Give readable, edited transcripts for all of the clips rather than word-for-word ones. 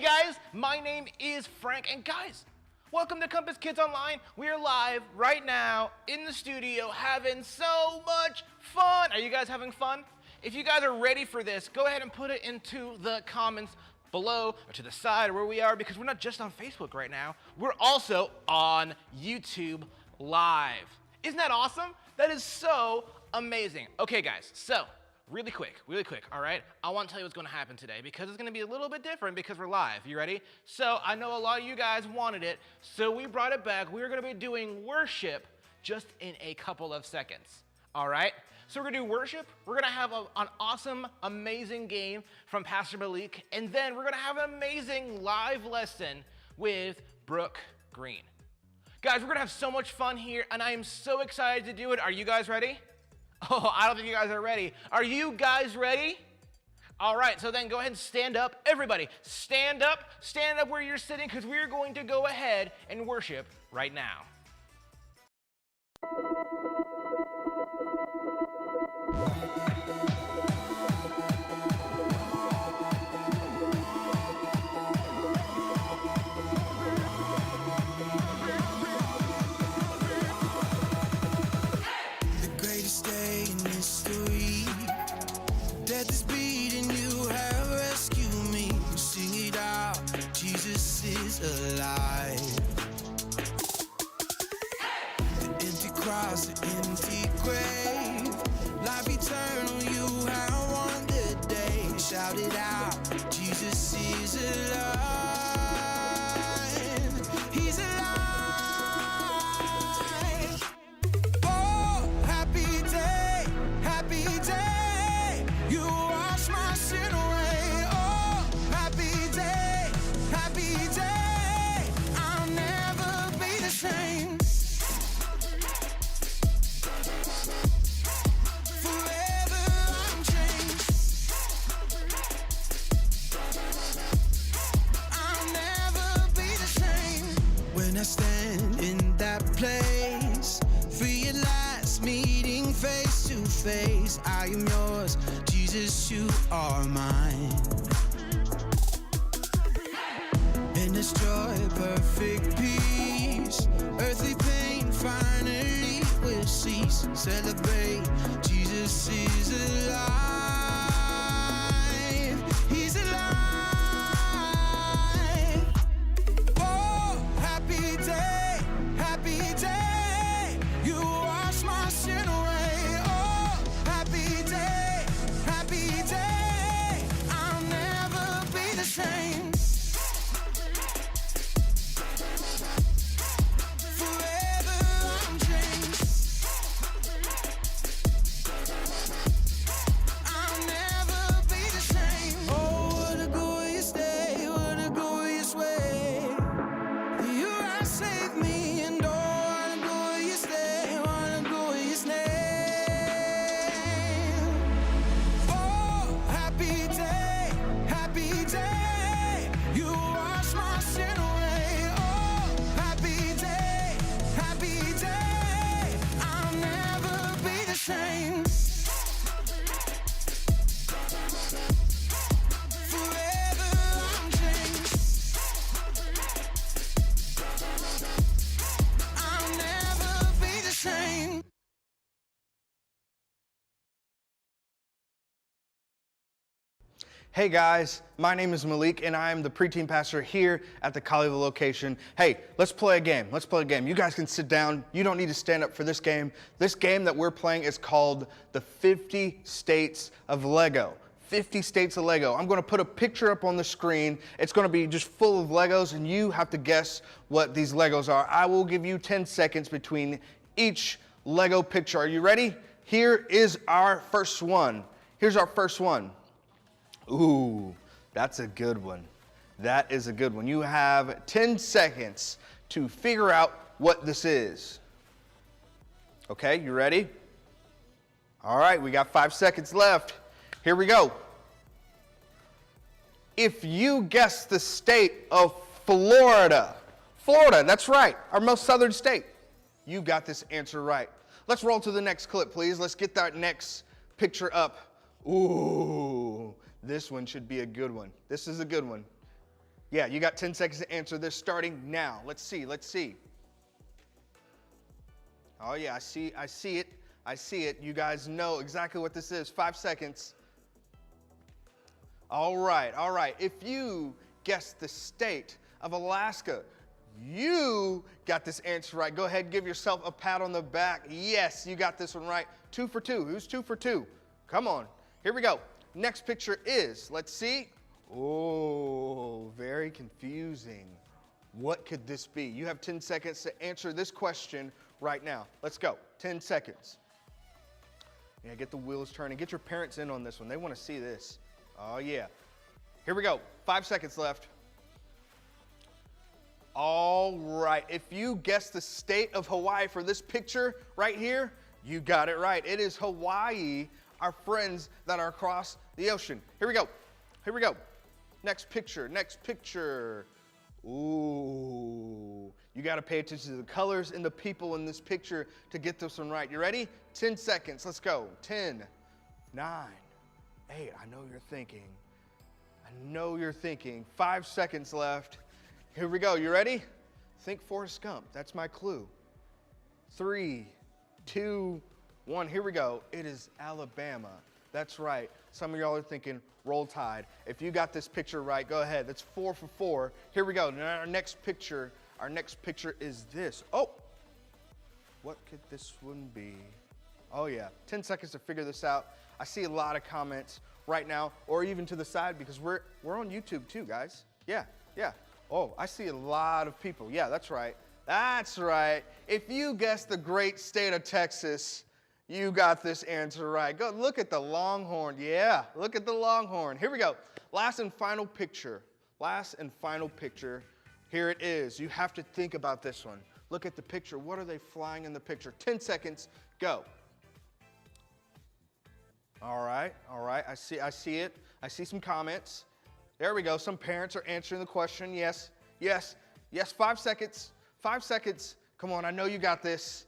guys, my name is Frank, and guys, welcome to Compass Kids Online. We are live right now in the studio having so much fun. Are you guys having fun? If you guys are ready for this, go ahead and put it into the comments below or to the side or where we are, because we're not just on Facebook right now. We're also on YouTube Live. Isn't that awesome? That is so amazing. Okay, guys, so really quick, all right? I want to tell you what's going to happen today because it's going to be a little bit different because we're live. You ready? So I know a lot of you guys wanted it, so we brought it back. We're going to be doing worship just in a couple of seconds, all right? So we're going to do worship. We're going to have an awesome, amazing game from Pastor Malik, and then we're going to have an amazing live lesson with Brooke Green. Guys, we're going to have so much fun here, and I am so excited to do it. Are you guys ready? Oh, I don't think you guys are ready. Are you guys ready? All right, so then go ahead and stand up. Everybody, stand up where you're sitting, because we're going to go ahead and worship right now. Alive. The empty cross, the empty grave, life eternal, you have won the day. Shout it out, Jesus is alive. He's alive. Oh, happy day, you wash my sin away. Oh, happy day, happy day. I stand in that place, free at last, meeting face to face. I am yours, Jesus, you are mine. In this joy, perfect peace, earthly pain finally will cease. Celebrate, Jesus is alive. He's alive. Hey guys, my name is Malik and I'm the preteen pastor here at the Colleyville location. Hey, let's play a game. You guys can sit down. You don't need to stand up for this game. This game that we're playing is called the 50 States of Lego. 50 States of Lego. I'm going to put a picture up on the screen. It's going to be just full of Legos and you have to guess what these Legos are. I will give you 10 seconds between each Lego picture. Are you ready? Here is our first one. Ooh, that's a good one. That is a good one. You have 10 seconds to figure out what this is. Okay, you ready? All right, we got 5 seconds left. Here we go. If you guess the state of Florida, that's right, our most southern state, you got this answer right. Let's roll to the next clip, please. Let's get that next picture up. Ooh, this one should be a good one. This is a good one. Yeah, you got 10 seconds to answer this starting now. Let's see. Oh yeah, I see it. You guys know exactly what this is. 5 seconds. All right. If you guessed the state of Alaska, you got this answer right. Go ahead, give yourself a pat on the back. Yes, you got this one right. 2 for 2. Who's 2 for 2? Come on. Here we go. Next picture is, let's see. Oh, very confusing. What could this be? You have 10 seconds to answer this question right now. Let's go. 10 seconds. Yeah, get the wheels turning. Get your parents in on this one. They want to see this. Oh, yeah. Here we go. 5 seconds left. All right. If you guess the state of Hawaii for this picture right here, you got it right. It is Hawaii, our friends that are across the ocean. Here we go. Next picture. Ooh. You got to pay attention to the colors and the people in this picture to get this one right. You ready? 10 seconds. Let's go. 10, 9, 8. I know you're thinking. 5 seconds left. Here we go. You ready? Think Forrest Gump. That's my clue. 3, 2, 1. Here we go. It is Alabama. That's right. Some of y'all are thinking Roll Tide. If you got this picture right, go ahead. That's 4 for 4. Here we go. Now our next picture is this. Oh, what could this one be? Oh yeah, 10 seconds to figure this out. I see a lot of comments right now, or even to the side, because we're on YouTube too, guys. Yeah. Oh, I see a lot of people. Yeah, that's right. If you guessed the great state of Texas, you got this answer right. Go look at the Longhorn. Yeah, look at the Longhorn. Here we go. Last and final picture. Here it is. You have to think about this one. Look at the picture. What are they flying in the picture? 10 seconds. Go. All right. I see it. I see some comments. There we go. Some parents are answering the question. Yes. 5 seconds. 5 seconds. Come on. I know you got this.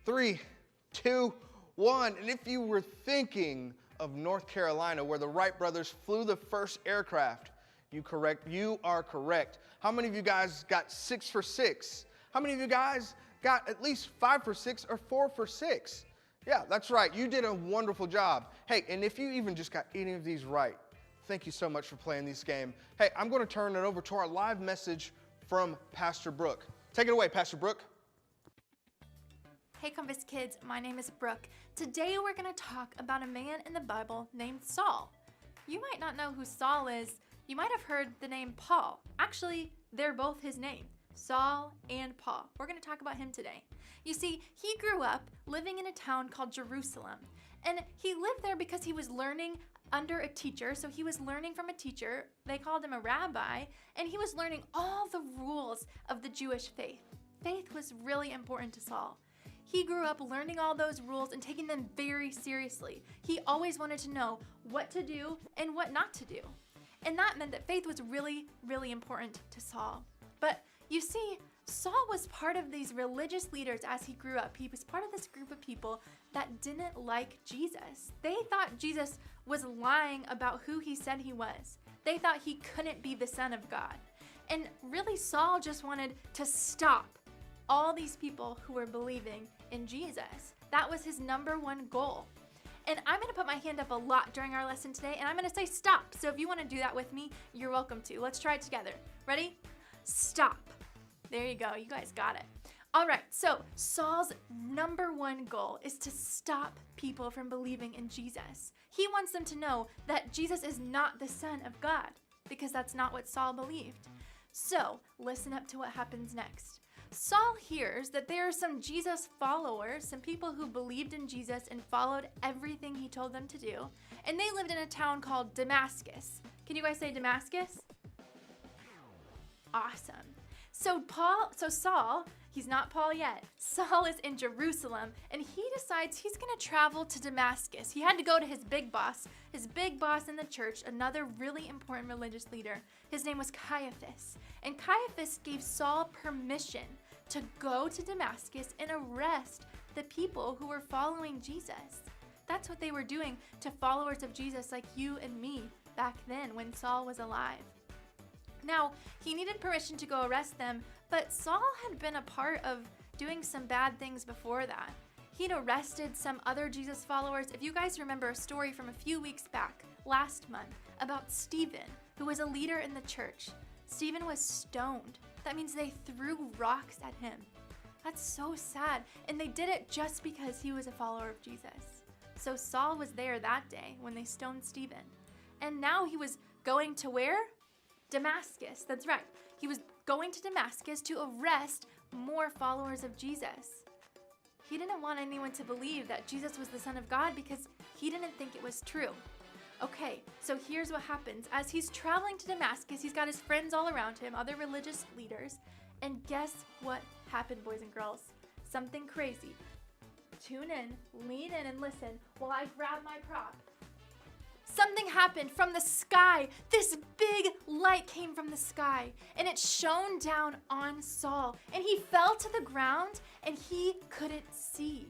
3, 2, 1. And if you were thinking of North Carolina, where the Wright brothers flew the first aircraft, you are correct. How many of you guys got 6 for 6? How many of you guys got at least 5 for 6 or 4 for 6? Yeah, that's right. You did a wonderful job. Hey, and if you even just got any of these right, thank you so much for playing this game. Hey, I'm going to turn it over to our live message from Pastor Brooke. Take it away, Pastor Brooke. Hey Compass Kids, my name is Brooke. Today we're going to talk about a man in the Bible named Saul. You might not know who Saul is. You might have heard the name Paul. Actually, they're both his name, Saul and Paul. We're going to talk about him today. You see, he grew up living in a town called Jerusalem, and he lived there because he was learning under a teacher. So he was learning from a teacher. They called him a rabbi, and he was learning all the rules of the Jewish faith. Faith was really important to Saul. He grew up learning all those rules and taking them very seriously. He always wanted to know what to do and what not to do. And that meant that faith was really, really important to Saul. But you see, Saul was part of these religious leaders as he grew up. He was part of this group of people that didn't like Jesus. They thought Jesus was lying about who he said he was. They thought he couldn't be the Son of God. And really, Saul just wanted to stop all these people who were believing in Jesus. That was his number one goal. And I'm going to put my hand up a lot during our lesson today, and I'm going to say stop. So if you want to do that with me, you're welcome to. Let's try it together. Ready? Stop. There you go. You guys got it. All right. So Saul's number one goal is to stop people from believing in Jesus. He wants them to know that Jesus is not the Son of God, because that's not what Saul believed. So listen up to what happens next. Saul hears that there are some Jesus followers, some people who believed in Jesus and followed everything he told them to do, and they lived in a town called Damascus. Can you guys say Damascus? Awesome. So Saul, he's not Paul yet. Saul is in Jerusalem, and he decides he's going to travel to Damascus. He had to go to his big boss in the church, another really important religious leader. His name was Caiaphas. And Caiaphas gave Saul permission to go to Damascus and arrest the people who were following Jesus. That's what they were doing to followers of Jesus like you and me back then when Saul was alive. Now, he needed permission to go arrest them, but Saul had been a part of doing some bad things before that. He'd arrested some other Jesus followers. If you guys remember a story from a few weeks back, last month, about Stephen, who was a leader in the church. Stephen was stoned. That means they threw rocks at him. That's so sad. And they did it just because he was a follower of Jesus. So Saul was there that day when they stoned Stephen. And now he was going to where? Damascus. That's right. He was going to Damascus to arrest more followers of Jesus. He didn't want anyone to believe that Jesus was the Son of God because he didn't think it was true. Okay, so here's what happens. As he's traveling to Damascus, he's got his friends all around him, other religious leaders, and guess what happened, boys and girls? Something crazy. Tune in, lean in, and listen while I grab my prop. Something happened from the sky. This big light came from the sky, and it shone down on Saul, and he fell to the ground, and he couldn't see.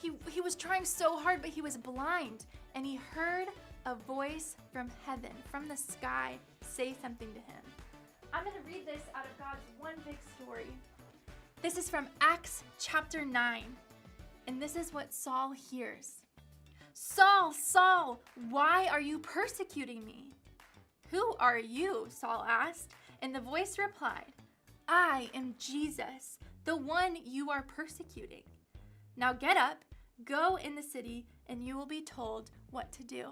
He was trying so hard, but he was blind, and he heard a voice from heaven, from the sky, say something to him. I'm going to read this out of God's one big story. This is from Acts chapter 9, and this is what Saul hears. Saul, Saul, why are you persecuting me? Who are you? Saul asked, and the voice replied, I am Jesus, the one you are persecuting. Now get up, go in the city, and you will be told what to do.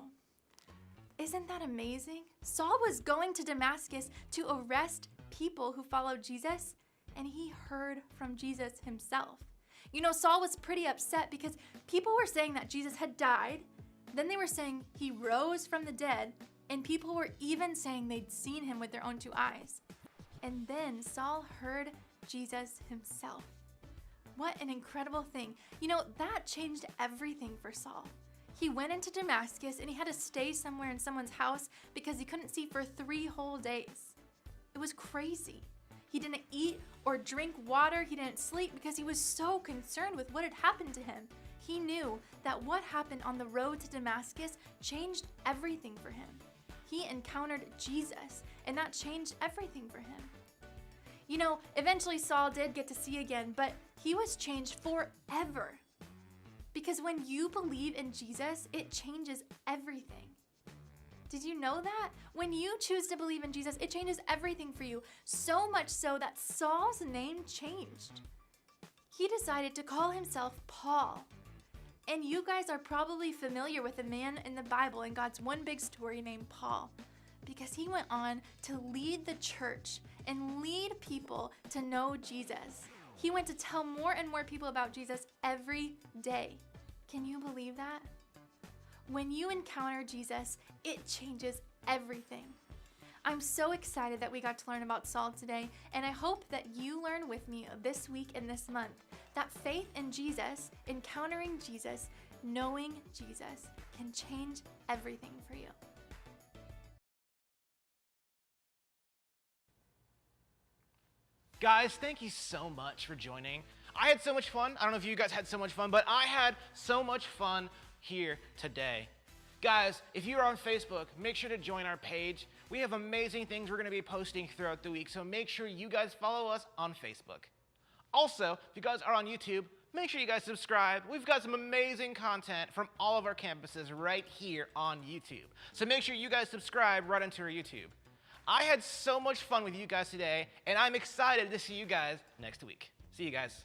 Isn't that amazing? Saul was going to Damascus to arrest people who followed Jesus, and he heard from Jesus himself. You know, Saul was pretty upset because people were saying that Jesus had died. Then they were saying he rose from the dead, and people were even saying they'd seen him with their own two eyes. And then Saul heard Jesus himself. What an incredible thing. You know, that changed everything for Saul. He went into Damascus and he had to stay somewhere in someone's house because he couldn't see for 3 whole days. It was crazy. He didn't eat or drink water. He didn't sleep because he was so concerned with what had happened to him. He knew that what happened on the road to Damascus changed everything for him. He encountered Jesus, and that changed everything for him. You know, eventually Saul did get to see again, but he was changed forever. Because when you believe in Jesus, it changes everything. Did you know that? When you choose to believe in Jesus, it changes everything for you. So much so that Saul's name changed. He decided to call himself Paul. And you guys are probably familiar with a man in the Bible in God's one big story named Paul, because he went on to lead the church and lead people to know Jesus. He went to tell more and more people about Jesus every day. Can you believe that? When you encounter Jesus, it changes everything. I'm so excited that we got to learn about Saul today, and I hope that you learn with me this week and this month that faith in Jesus, encountering Jesus, knowing Jesus can change everything for you. Guys, thank you so much for joining. I had so much fun. I don't know if you guys had so much fun, but I had so much fun here today. Guys, if you're on Facebook, make sure to join our page. We have amazing things we're going to be posting throughout the week, so make sure you guys follow us on Facebook. Also, if you guys are on YouTube, make sure you guys subscribe. We've got some amazing content from all of our campuses right here on YouTube. So make sure you guys subscribe right onto our YouTube. I had so much fun with you guys today, and I'm excited to see you guys next week. See you guys.